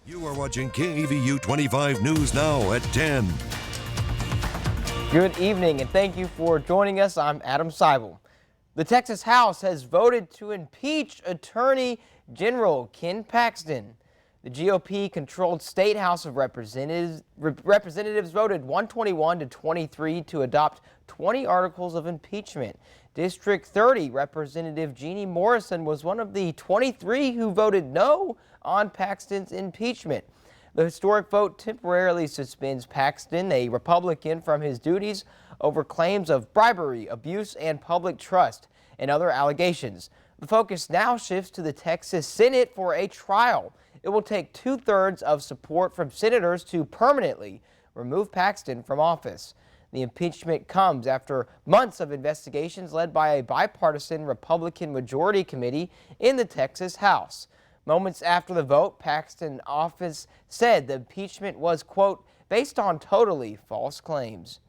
You are watching KAVU 25 News Now at 10. Good evening and thank you for joining us. I'm Adam Seibel. The Texas House has voted to impeach Attorney General Ken Paxton. The GOP-controlled State House of Representatives voted 121 to 23 to adopt 20 articles of impeachment. District 30 Representative Jeannie Morrison was one of the 23 who voted no on Paxton's impeachment. The historic vote temporarily suspends Paxton, a Republican, from his duties over claims of bribery, abuse, and public trust, and other allegations. The focus now shifts to the Texas Senate for a trial. It will take 2/3 of support from senators to permanently remove Paxton from office. The impeachment comes after months of investigations led by a bipartisan Republican majority committee in the Texas House. Moments after the vote, Paxton's office said the impeachment was, quote, based on totally false claims.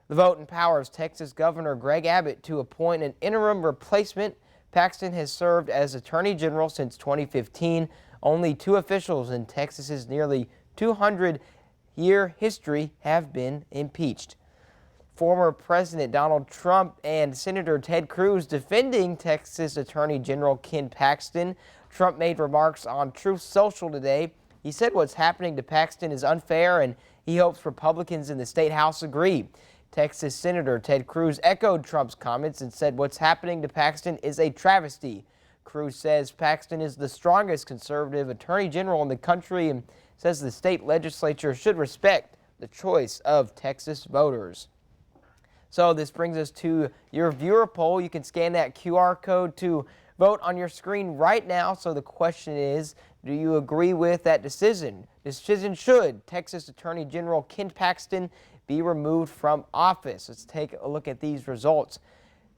The vote empowers Texas Governor Greg Abbott to appoint an interim replacement. Paxton has served as Attorney General since 2015. Only 2 officials in Texas's nearly 200-year history have been impeached. Former President Donald Trump and Senator Ted Cruz defending Texas Attorney General Ken Paxton. Trump made remarks on Truth Social today. He said what's happening to Paxton is unfair, and he hopes Republicans in the State House agree. Texas Senator Ted Cruz echoed Trump's comments and said what's happening to Paxton is a travesty. Cruz says Paxton is the strongest conservative attorney general in the country and says the state legislature should respect the choice of Texas voters. So this brings us to your viewer poll. You can scan that QR code to vote on your screen right now. So the question is, do you agree with that decision? Should Texas Attorney General Ken Paxton be removed from office? Let's take a look at these results.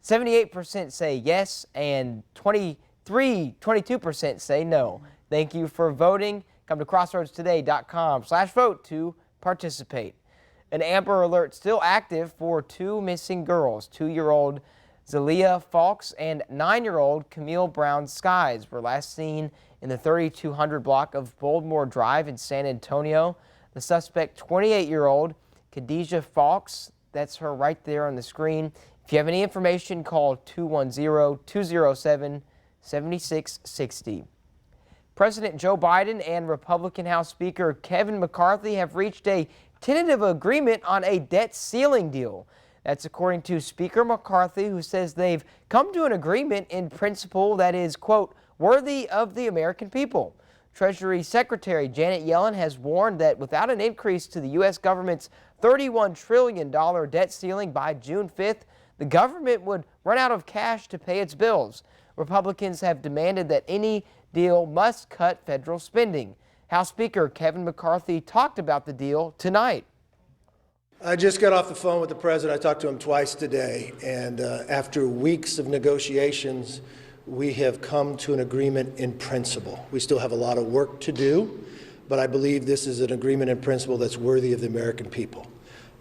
78% say yes and 22% say no. Thank you for voting. Come to crossroadstoday.com/vote to participate. An Amber Alert still active for 2 missing girls. 2-year-old Zelia Falks and 9-year-old Camille Brown Skies were last seen in the 3200 block of Boldmore Drive in San Antonio. The suspect, 28-year-old Khadijah Falks, that's her right there on the screen. If you have any information, call 210-207-7660. President Joe Biden and Republican House Speaker Kevin McCarthy have reached a tentative agreement on a debt ceiling deal. That's according to Speaker McCarthy, who says they've come to an agreement in principle that is, quote, worthy of the American people. Treasury Secretary Janet Yellen has warned that without an increase to the U.S. government's $31 trillion debt ceiling by June 5th, the government would run out of cash to pay its bills. Republicans have demanded that any deal must cut federal spending. House Speaker Kevin McCarthy talked about the deal tonight. I just got off the phone with the president. I talked to him twice today, and after weeks of negotiations, we have come to an agreement in principle. We still have a lot of work to do, but I believe this is an agreement in principle that's worthy of the American people.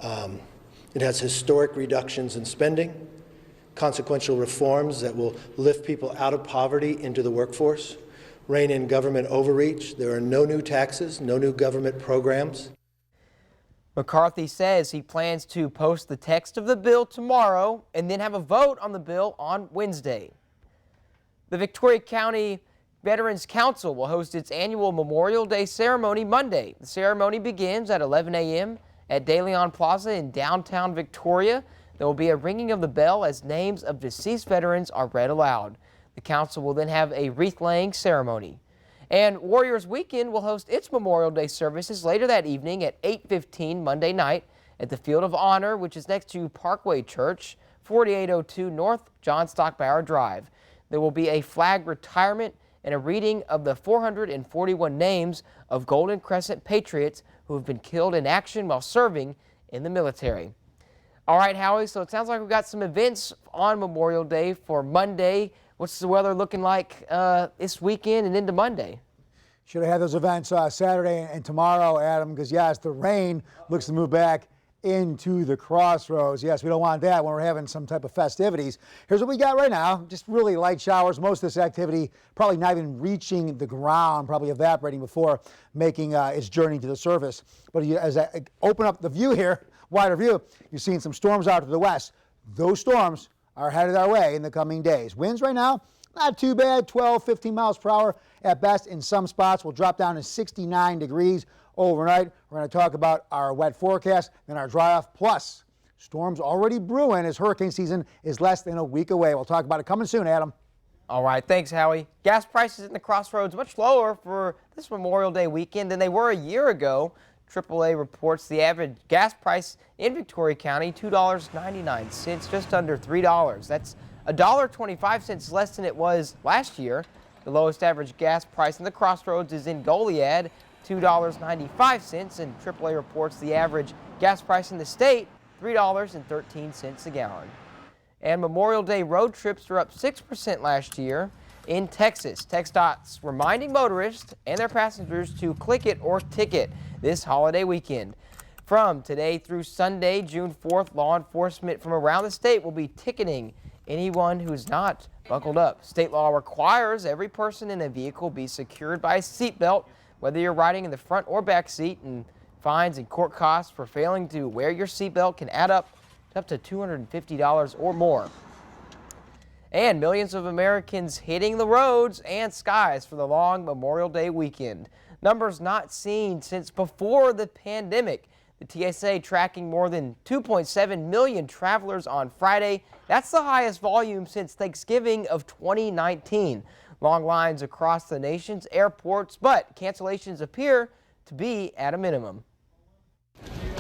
It has historic reductions in spending, consequential reforms that will lift people out of poverty into the workforce, rein in government overreach. There are no new taxes, no new government programs. McCarthy says he plans to post the text of the bill tomorrow and then have a vote on the bill on Wednesday. The Victoria County Veterans Council will host its annual Memorial Day ceremony Monday. The ceremony begins at 11 a.m. at De Leon Plaza in downtown Victoria. There will be a ringing of the bell as names of deceased veterans are read aloud. The council will then have a wreath-laying ceremony. And Warriors Weekend will host its Memorial Day services later that evening at 8:15 Monday night at the Field of Honor, which is next to Parkway Church, 4802 North John Stockbauer Drive. There will be a flag retirement and a reading of the 441 names of Golden Crescent Patriots who have been killed in action while serving in the military. All right, Howie, so it sounds like we've got some events on Memorial Day for Monday. What's the weather looking like this weekend and into Monday? Should have had those events Saturday and tomorrow, Adam, because, yes, the rain looks to move back into the crossroads. Yes, we don't want that when we're having some type of festivities. Here's what we got right now. Just really light showers. Most of this activity probably not even reaching the ground, probably evaporating before making its journey to the surface. But as I open up the view here, wider view, you're seeing some storms out to the west. Those storms are headed our way in the coming days. Winds right now, not too bad, 12, 15 miles per hour at best. In some spots, we'll drop down to 69 degrees overnight. We're going to talk about our wet forecast and our dry off. Plus, storms already brewing as hurricane season is less than a week away. We'll talk about it coming soon, Adam. All right, thanks, Howie. Gas prices in the crossroads much lower for this Memorial Day weekend than they were a year ago. AAA reports the average gas price in Victoria County, $2.99, just under $3. That's $1.25 less than it was last year. The lowest average gas price in the crossroads is in Goliad, $2.95, and AAA reports the average gas price in the state, $3.13 a gallon. And Memorial Day road trips are up 6% last year. In Texas, TxDOT's reminding motorists and their passengers to click it or ticket this holiday weekend. From today through Sunday, June 4th, law enforcement from around the state will be ticketing anyone who's not buckled up. State law requires every person in a vehicle be secured by a seatbelt, whether you're riding in the front or back seat, and fines and court costs for failing to wear your seatbelt can add up to $250 or more. And millions of Americans hitting the roads and skies for the long Memorial Day weekend. Numbers not seen since before the pandemic. The TSA tracking more than 2.7 million travelers on Friday. That's the highest volume since Thanksgiving of 2019. Long lines across the nation's airports, but cancellations appear to be at a minimum.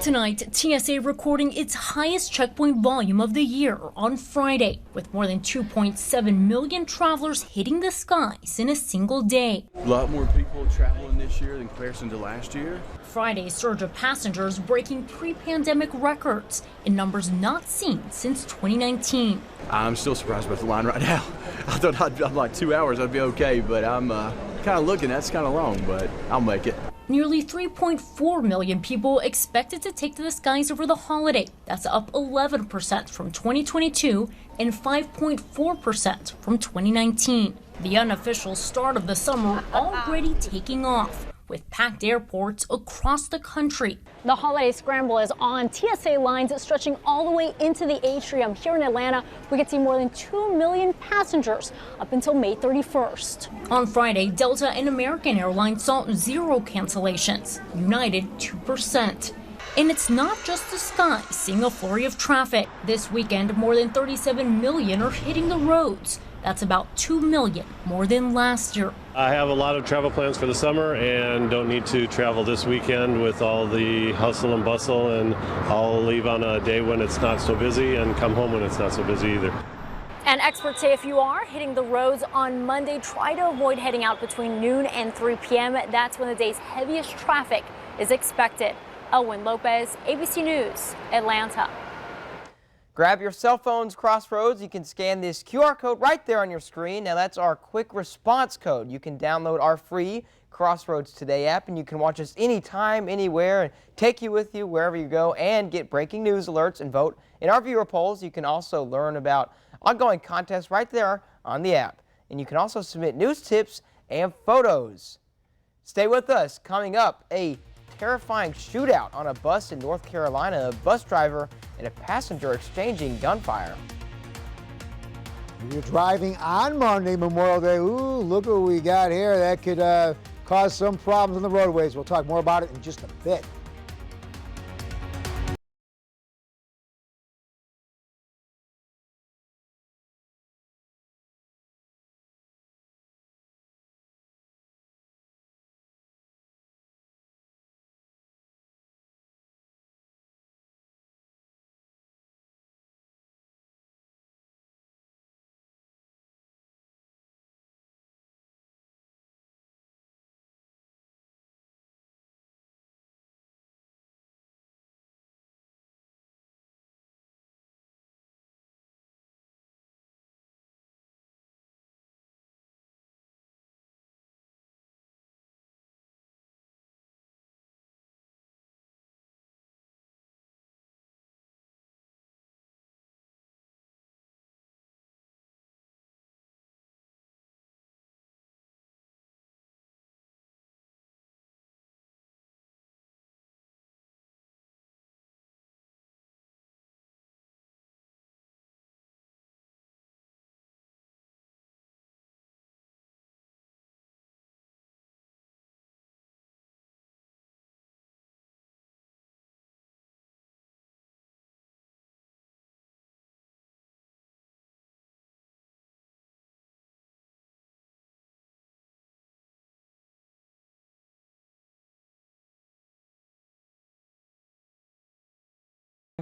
Tonight, TSA recording its highest checkpoint volume of the year on Friday, with more than 2.7 million travelers hitting the skies in a single day. A lot more people traveling this year in comparison to last year. Friday's surge of passengers breaking pre-pandemic records in numbers not seen since 2019. I'm still surprised about the line right now. I thought I'm like 2 hours, I'd be okay, but I'm kind of looking, that's kind of long, but I'll make it. Nearly 3.4 million people expected to take to the skies over the holiday. That's up 11% from 2022 and 5.4% from 2019. The unofficial start of the summer already taking off, with packed airports across the country. The holiday scramble is on. TSA lines stretching all the way into the atrium. Here in Atlanta, we could see more than 2 million passengers up until May 31st. On Friday, Delta and American Airlines saw 0 cancellations, United 2%. And it's not just the skies seeing a flurry of traffic. This weekend, more than 37 million are hitting the roads. That's about 2 million more than last year. I have a lot of travel plans for the summer and don't need to travel this weekend with all the hustle and bustle, and I'll leave on a day when it's not so busy and come home when it's not so busy either. And experts say if you are hitting the roads on Monday, try to avoid heading out between noon and 3 p.m. That's when the day's heaviest traffic is expected. Elwin Lopez, ABC News, Atlanta. Grab your cell phones, Crossroads. You can scan this QR code right there on your screen. Now that's our quick response code. You can download our free Crossroads Today app, and you can watch us anytime, anywhere, and take you with you wherever you go and get breaking news alerts and vote in our viewer polls. You can also learn about ongoing contests right there on the app. And you can also submit news tips and photos. Stay with us. Coming up, a terrifying shootout on a bus in North Carolina. A bus driver and a passenger exchanging gunfire. If you're driving on Monday, Memorial Day, ooh, look what we got here. That could cause some problems on the roadways. We'll talk more about it in just a bit.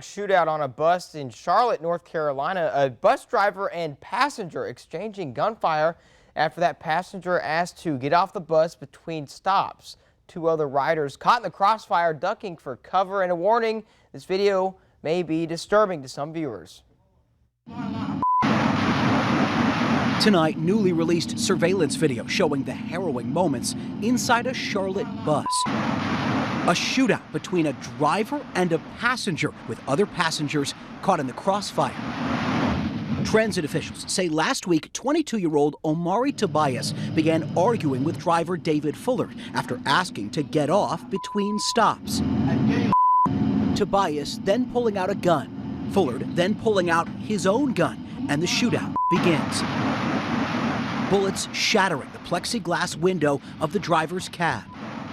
Shootout on a bus in Charlotte, North Carolina. A bus driver and passenger exchanging gunfire after that passenger asked to get off the bus between stops. 2 other riders caught in the crossfire ducking for cover, and a warning, this video may be disturbing to some viewers. Tonight, newly released surveillance video showing the harrowing moments inside a Charlotte bus. A shootout between a driver and a passenger, with other passengers caught in the crossfire. Transit officials say last week, 22-year-old Omari Tobias began arguing with driver David Fullard after asking to get off between stops. Tobias then pulling out a gun, Fullard then pulling out his own gun, and the shootout begins. Bullets shattering the plexiglass window of the driver's cab.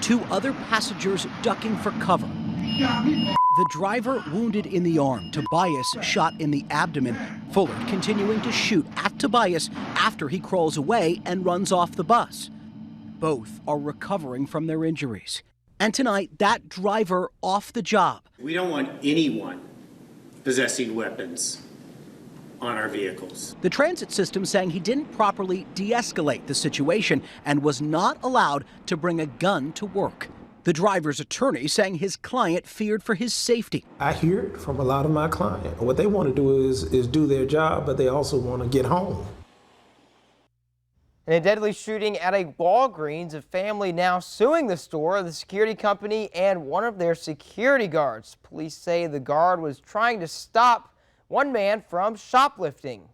2 other passengers ducking for cover. The driver wounded in the arm, Tobias shot in the abdomen. Fullard continuing to shoot at Tobias after he crawls away and runs off the bus. Both are recovering from their injuries. And tonight, that driver off the job. We don't want anyone possessing weapons on our vehicles. The transit system saying he didn't properly de-escalate the situation and was not allowed to bring a gun to work. The driver's attorney saying his client feared for his safety. I hear it from a lot of my clients. What they want to do is do their job, but they also want to get home. In a deadly shooting at a Walgreens, a family now suing the store, the security company, and one of their security guards. Police say the guard was trying to stop one man from shoplifting.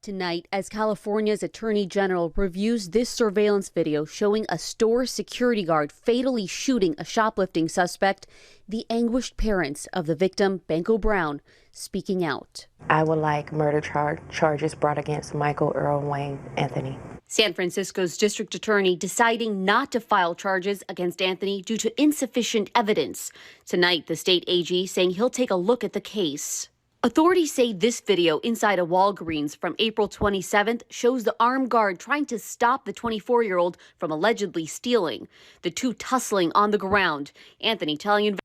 Tonight, as California's Attorney General reviews this surveillance video showing a store security guard fatally shooting a shoplifting suspect, the anguished parents of the victim, Banco Brown, speaking out. I would like murder charges brought against Michael Earl Wayne Anthony. San Francisco's district attorney deciding not to file charges against Anthony due to insufficient evidence. Tonight, the state AG saying he'll take a look at the case. Authorities say this video inside a Walgreens from April 27th shows the armed guard trying to stop the 24-year-old from allegedly stealing. The 2 tussling on the ground. Anthony telling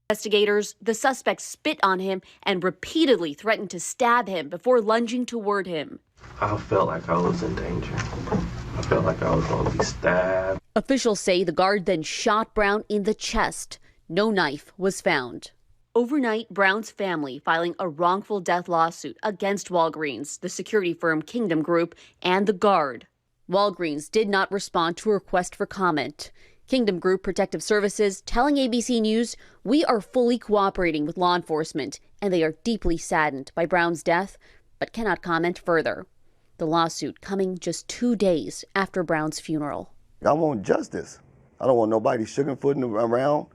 investigators the suspect spit on him and repeatedly threatened to stab him before lunging toward him. I felt like I was in danger. I felt like I was going to be stabbed. Officials say the guard then shot Brown in the chest. No knife was found. Overnight, Brown's family filing a wrongful death lawsuit against Walgreens, the security firm Kingdom Group, and the guard. Walgreens did not respond to a request for comment. Kingdom Group Protective Services telling ABC News, "We are fully cooperating with law enforcement, and they are deeply saddened by Brown's death, but cannot comment further." The lawsuit coming just 2 days after Brown's funeral. I want justice. I don't want nobody sugarfooting around.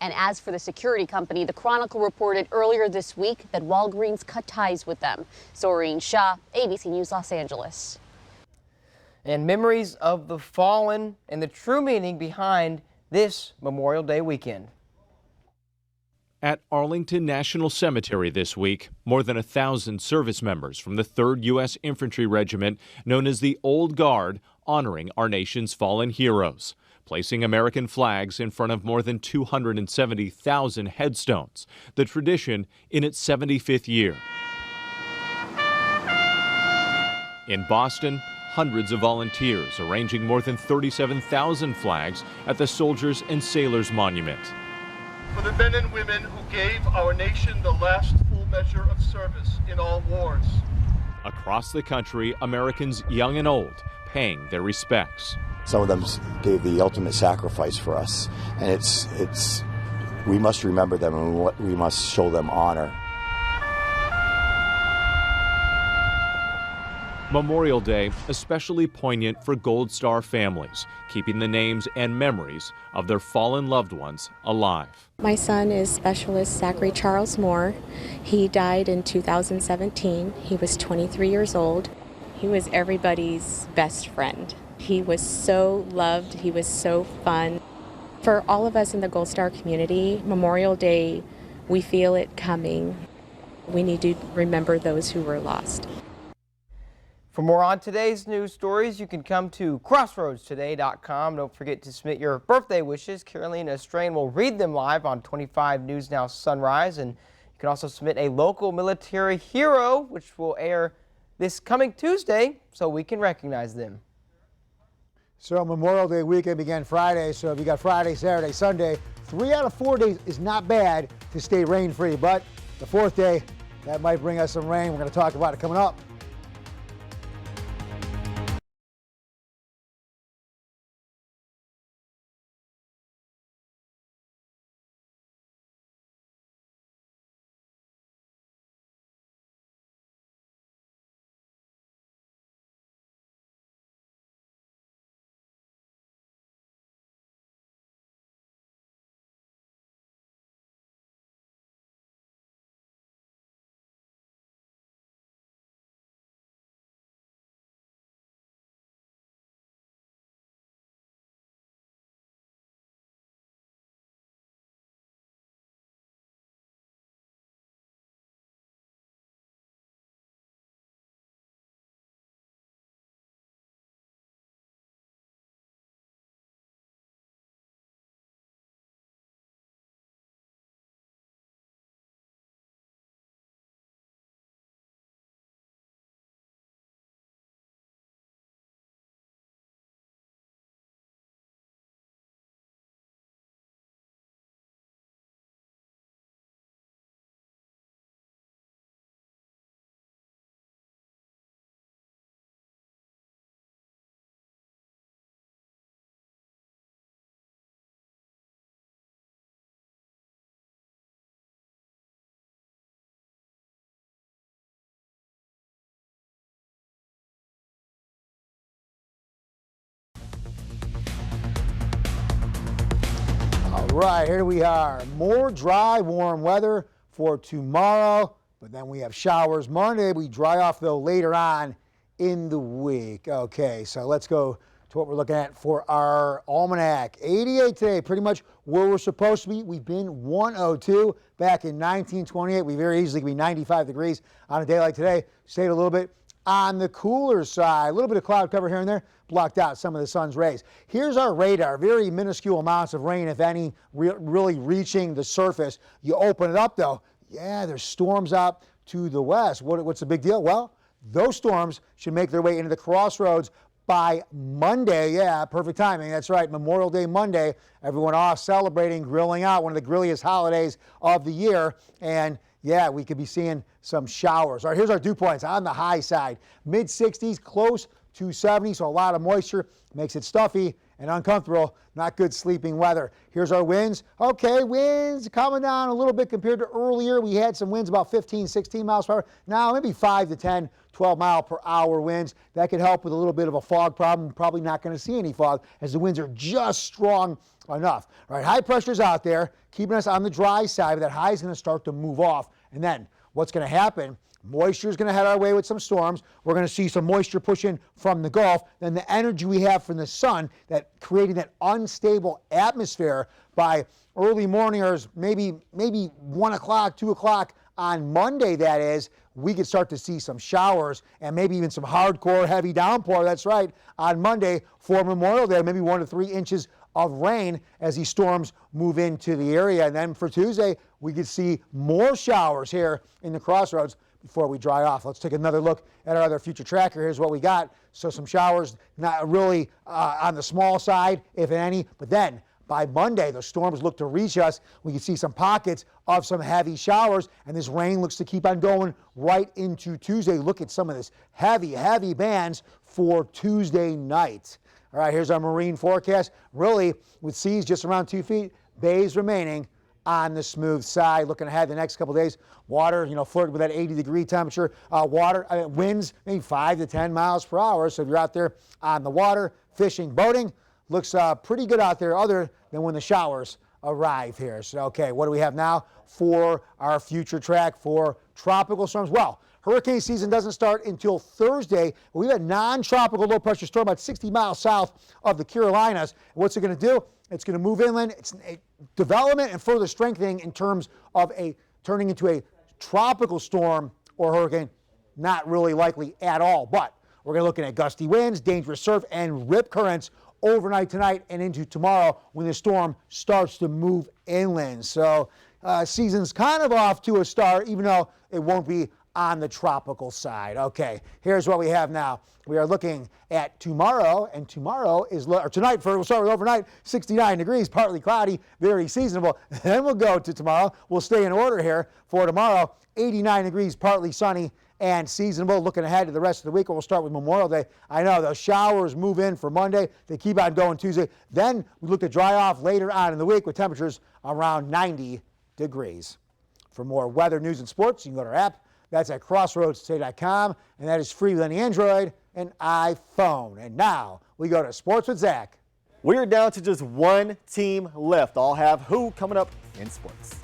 And as for the security company, the Chronicle reported earlier this week that Walgreens cut ties with them. Soreen Shah, ABC News, Los Angeles. And memories of the fallen and the true meaning behind this Memorial Day weekend. At Arlington National Cemetery this week, more than 1,000 service members from the 3rd U.S. Infantry Regiment, known as the Old Guard, honoring our nation's fallen heroes, placing American flags in front of more than 270,000 headstones, the tradition in its 75th year. In Boston, hundreds of volunteers arranging more than 37,000 flags at the Soldiers and Sailors Monument. For the men and women who gave our nation the last full measure of service in all wars. Across the country, Americans young and old paying their respects. Some of them gave the ultimate sacrifice for us, and we must remember them and we must show them honor. Memorial Day especially poignant for Gold Star families, keeping the names and memories of their fallen loved ones alive. My son is Specialist Zachary Charles Moore. He died in 2017. He was 23 years old. He was everybody's best friend. He was so loved. He was so fun. For all of us in the Gold Star community, Memorial Day, we feel it coming. We need to remember those who were lost. For more on today's news stories, you can come to crossroadstoday.com. Don't forget to submit your birthday wishes. Carolina Strain will read them live on 25 News Now Sunrise. And you can also submit a local military hero, which will air this coming Tuesday, so we can recognize them. So Memorial Day weekend began Friday. So if you got Friday, Saturday, Sunday, 3 out of 4 days is not bad to stay rain-free. But the 4th day, that might bring us some rain. We're going to talk about it coming up. All right, here we are. More dry, warm weather for tomorrow, but then we have showers Monday. We dry off, though, later on in the week. Okay, so let's go to what we're looking at for our almanac. 88 today, pretty much where we're supposed to be. We've been 102 back in 1928. We very easily could be 95 degrees on a day like today. Stayed a little bit on the cooler side. A little bit of cloud cover here and there blocked out some of the sun's rays. Here's our radar. Very minuscule amounts of rain, if any, really reaching the surface. You open it up, though. Yeah, there's storms out to the west. What's the big deal? Well, those storms should make their way into the crossroads by Monday. Yeah, perfect timing. That's right, Memorial Day Monday. Everyone off celebrating, grilling out, one of the grilliest holidays of the year. And yeah, we could be seeing some showers. All right, here's our dew points on the high side. Mid-60s, close to 70, so a lot of moisture makes it stuffy and uncomfortable. Not good sleeping weather. Here's our winds. Okay, winds coming down a little bit compared to earlier. We had some winds about 15, 16 miles per hour. Now maybe 5 to 10, 12 mile per hour winds. That could help with a little bit of a fog problem. Probably not going to see any fog as the winds are just strong enough. All right, high pressure's out there, keeping us on the dry side, but that high is going to start to move off. And then what's going to happen? Moisture is going to head our way with some storms. We're going to see some moisture push in from the Gulf. Then the energy we have from the sun, that creating that unstable atmosphere by early morning or maybe 1 o'clock, 2 o'clock on Monday, that is, we could start to see some showers and maybe even some hardcore heavy downpour. That's right, on Monday for Memorial Day, maybe 1 to 3 inches of rain as these storms move into the area. And then for Tuesday, we could see more showers here in the crossroads before we dry off. Let's take another look at our other future tracker. Here's what we got. So some showers, not really on the small side, if any, but then by Monday, the storms look to reach us. We can see some pockets of some heavy showers, and this rain looks to keep on going right into Tuesday. Look at some of this heavy bands for Tuesday night. All right, here's our marine forecast. Really, with seas just around 2 feet, bays remaining on the smooth side. Looking ahead the next couple days, water, flirting with that 80-degree temperature. Winds maybe 5 to 10 miles per hour. So if you're out there on the water, fishing, boating, looks pretty good out there other than when the showers arrive here. So, okay, what do we have now for our future track for tropical storms? Well, hurricane season doesn't start until Thursday. We've got non-tropical low-pressure storm about 60 miles south of the Carolinas. What's it going to do? It's going to move inland. It's a development and further strengthening in terms of turning into a tropical storm or hurricane. Not really likely at all. But We're going to looking at gusty winds, dangerous surf, and rip currents overnight tonight and into tomorrow when the storm starts to move inland. So season's kind of off to a start, even though it won't be on the tropical side. Okay, here's what we have now. We are looking at tomorrow, and tomorrow is, or tonight, we'll start with overnight, 69 degrees, partly cloudy, very seasonable. Then we'll go to tomorrow. We'll stay in order here for tomorrow, 89 degrees, partly sunny and seasonable. Looking ahead to the rest of the week, we'll start with Memorial Day. I know those showers move in for Monday. They keep on going Tuesday. Then we look to dry off later on in the week with temperatures around 90 degrees. For more weather, news, and sports, you can go to our app. That's at crossroadstoday.com, and that is free with any Android and iPhone. And now we go to Sports with Zach. We're down to just one team left. I'll have who coming up in sports.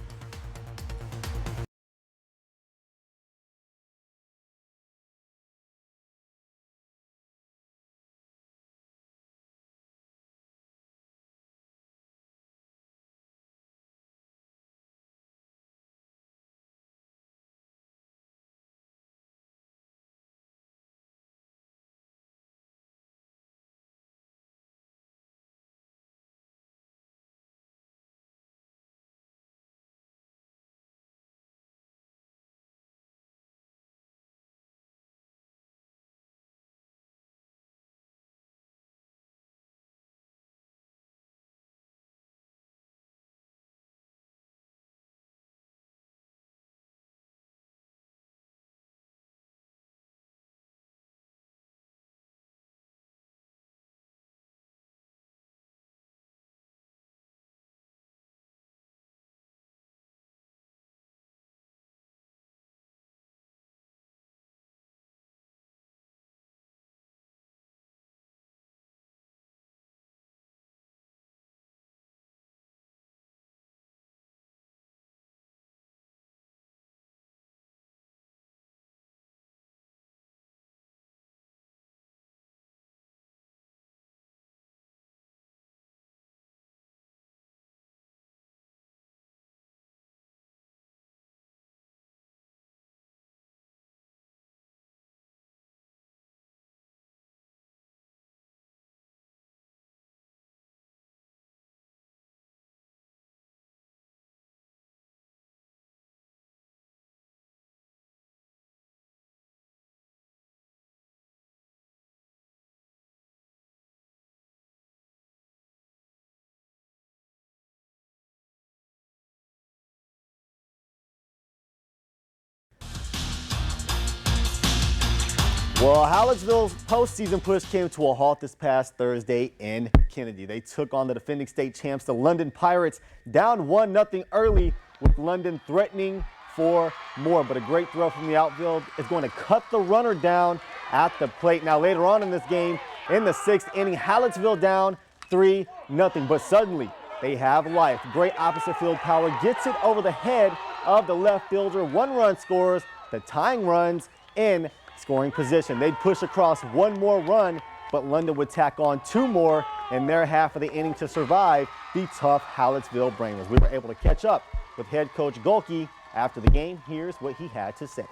Well, Hallettsville's postseason push came to a halt this past Thursday in Kennedy. They took on the defending state champs, the London Pirates, down 1-0 early, with London threatening for more. But a great throw from the outfield is going to cut the runner down at the plate. Now, later on in this game, in the 6th inning, Hallettsville down 3-0. But suddenly, they have life. Great opposite field power gets it over the head of the left fielder. 1 run scores, the tying runs in scoring position. They'd push across 1 more run, but London would tack on 2 more in their half of the inning to survive the tough Hallettsville Brainers. We were able to catch up with head coach Golke after the game. Here's what he had to say.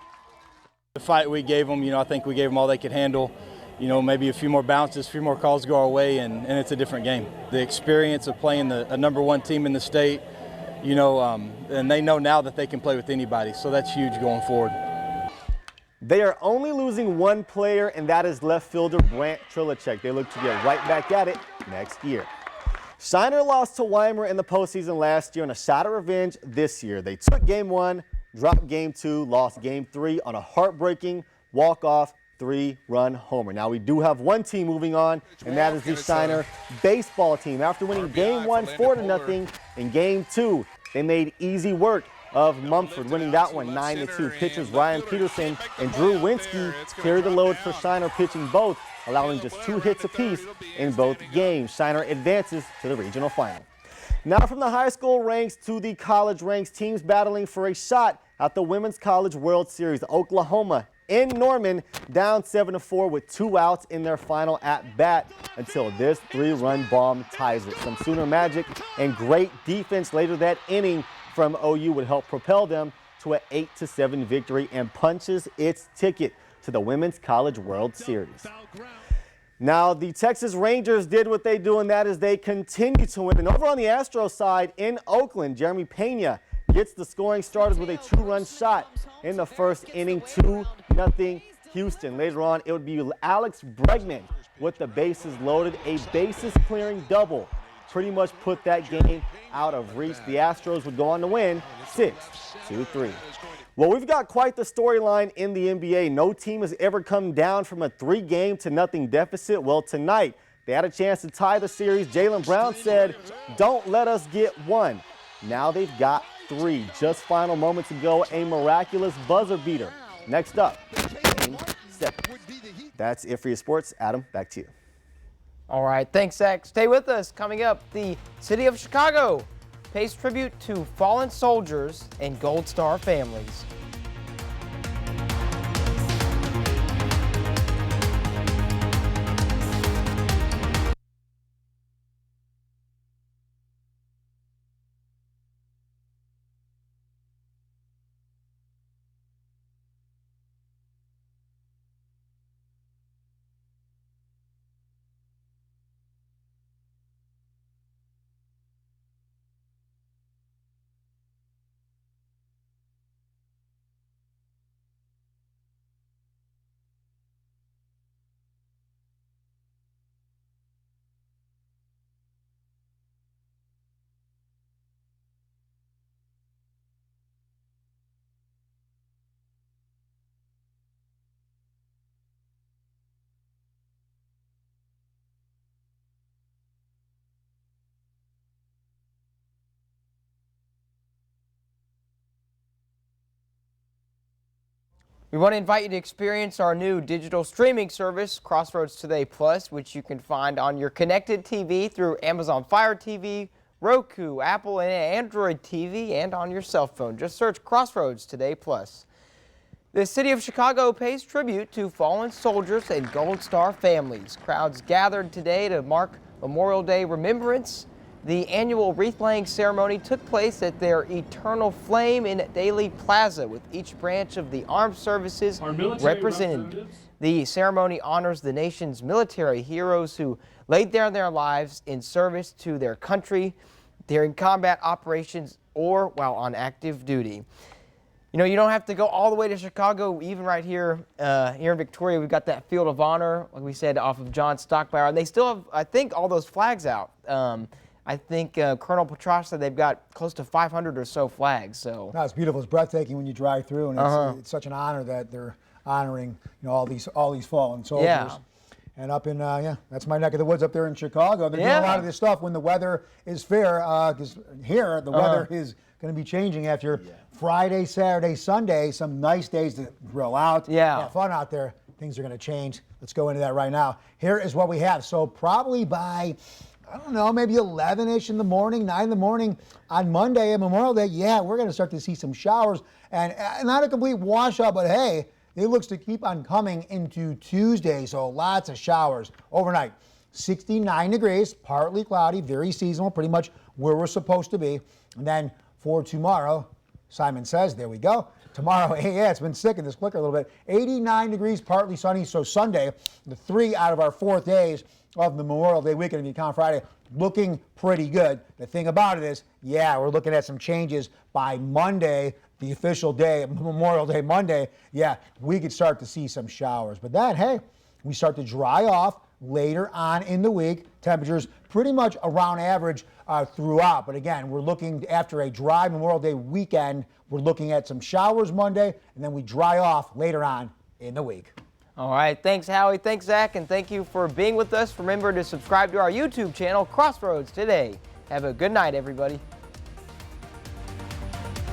The fight we gave them, I think we gave them all they could handle. Maybe a few more bounces, a few more calls go our way, and it's a different game. The experience of playing a #1 team in the state, and they know now that they can play with anybody, so that's huge going forward. They are only losing 1 player, and that is left fielder Brant Trilicek. They look to get right back at it next year. Shiner lost to Weimer in the postseason last year on a shot of revenge this year. They took game 1, dropped game 2, lost game 3 on a heartbreaking walk-off 3-run homer. Now we do have 1 team moving on, and that is the Shiner baseball team. After winning game 1 4-0, in game 2, they made easy work of Mumford, winning that one 9-2. Pitchers Ryan Peterson and Drew Winsky carried the load for Shiner, pitching both, allowing just 2 hits apiece in both games. Shiner advances to the regional final. Now from the high school ranks to the college ranks, teams battling for a shot at the Women's College World Series. Oklahoma in Norman down 7-4 with 2 outs in their final at bat until this 3-run bomb ties it. Some Sooner magic and great defense later that inning from OU would help propel them to an 8-7 victory and punches its ticket to the Women's College World Series. Now, the Texas Rangers did what they do, and that is they continue to win. And over on the Astros side in Oakland, Jeremy Pena gets the scoring starters with a 2-run shot in the first inning, 2-0 Houston. Later on, it would be Alex Bregman with the bases loaded, a bases-clearing double. Pretty much put that game out of reach. The Astros would go on to win 6-3. Well, we've got quite the storyline in the NBA. No team has ever come down from a 3-0 deficit. Well, tonight, they had a chance to tie the series. Jaylen Brown said, "Don't let us get one." Now they've got 3. Just final moments ago, a miraculous buzzer beater. Next up, Game 7. That's it for your sports. Adam, back to you. All right, thanks, Zach. Stay with us. Coming up, the city of Chicago pays tribute to fallen soldiers and Gold Star families. We want to invite you to experience our new digital streaming service, Crossroads Today Plus, which you can find on your connected TV through Amazon Fire TV, Roku, Apple and Android TV, and on your cell phone. Just search Crossroads Today Plus. The city of Chicago pays tribute to fallen soldiers and Gold Star families. Crowds gathered today to mark Memorial Day remembrance. The annual wreath-laying ceremony took place at their Eternal Flame in Daly Plaza, with each branch of the armed services represented. The ceremony honors the nation's military heroes who laid down their lives in service to their country during combat operations or while on active duty. You know, you don't have to go all the way to Chicago. Even right here, here in Victoria, we've got that Field of Honor, like we said, off of John Stockbauer, and they still have, I think, all those flags out. I think Colonel Petrosh said they've got close to 500 or so flags. So no, it's beautiful. It's breathtaking when you drive through, and it's such an honor that they're honoring, you know, all these fallen soldiers. Yeah. And up in that's my neck of the woods up there in Chicago. They're doing a lot of this stuff when the weather is fair, because here the weather is going to be changing after Friday, Saturday, Sunday. Some nice days to grill out, have fun out there. Things are going to change. Let's go into that right now. Here is what we have. So probably by, I don't know, maybe 11-ish in the morning, 9 in the morning on Monday and Memorial Day, we're going to start to see some showers. And not a complete washout, but hey, it looks to keep on coming into Tuesday, so lots of showers overnight. 69 degrees, partly cloudy, very seasonal, pretty much where we're supposed to be. And then for tomorrow, Simon says, there we go. Tomorrow, it's been sick in this clicker a little bit. 89 degrees, partly sunny, so Sunday, the 3 out of our 4 days of the Memorial Day weekend, if you count Friday, looking pretty good. The thing about it is, we're looking at some changes by Monday, the official day, Memorial Day Monday. We could start to see some showers. But then, hey, we start to dry off later on in the week. Temperatures pretty much around average throughout. But again, we're looking after a dry Memorial Day weekend. We're looking at some showers Monday, and then we dry off later on in the week. All right, thanks, Howie. Thanks, Zach, and thank you for being with us. Remember to subscribe to our YouTube channel, Crossroads Today. Have a good night, everybody.